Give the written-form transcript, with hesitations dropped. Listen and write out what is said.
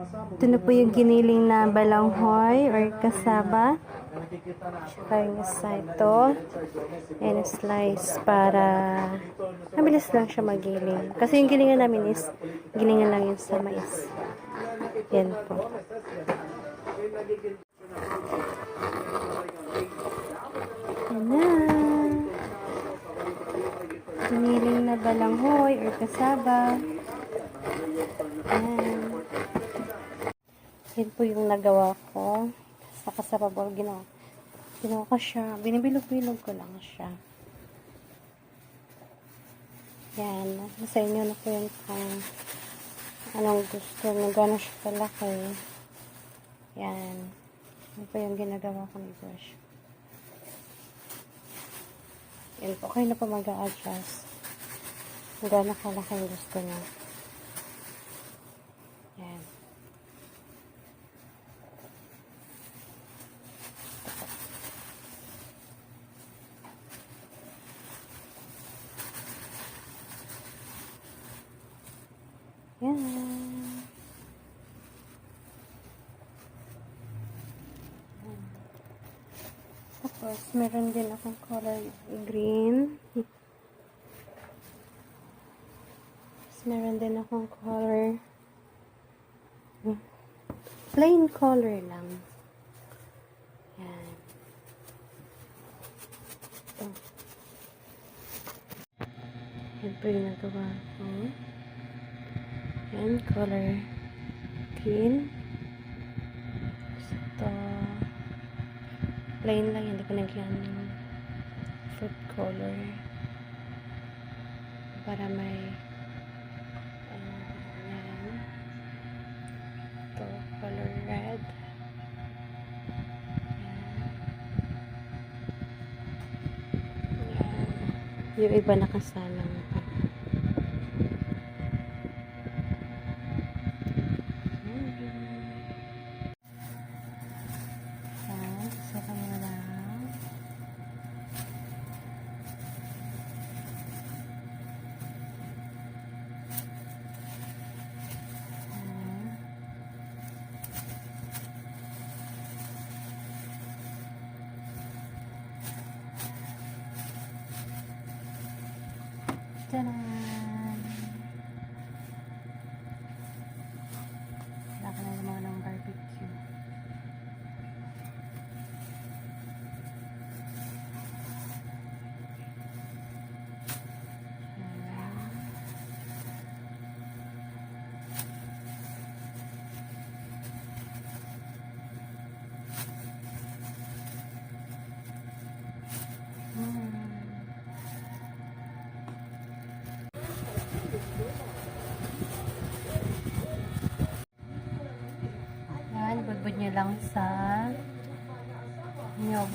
Ito na po yung giniling na balanghoy or kasaba. Tsaka yung isa ito. And slice para mabilis lang siya magiling. Kasi yung gilingan namin is gilingan lang yun sa mais. Yan po. Yan na. Giniling na balanghoy or kasaba. Yan. Yan po yung nagawa ko. Sa kasababol, ginawa ko siya. Binibilog-bilog ko lang siya. Yan. Sa inyo na po yung anong gusto. Nagano siya kalaki. Yan. Yan po yung ginagawa ko ni brush. Yan po. Kayo na po mag-a-adjust. Nagano kalaki yung gusto niya. Yan. Yan. Tapos, meron din akong color green. Tapos, meron din akong color plain color lang. Yan. Ito. Yan po yung nagawa ko. Yan, color green. Ito, plain lang, hindi ko nagyan ng fruit color para may yan. Ito, color red. Yan. Yung iba nakasalang. Tadaan! Wala ka na naman ng barbecue. Yan, budbud nyo lang sa nyog.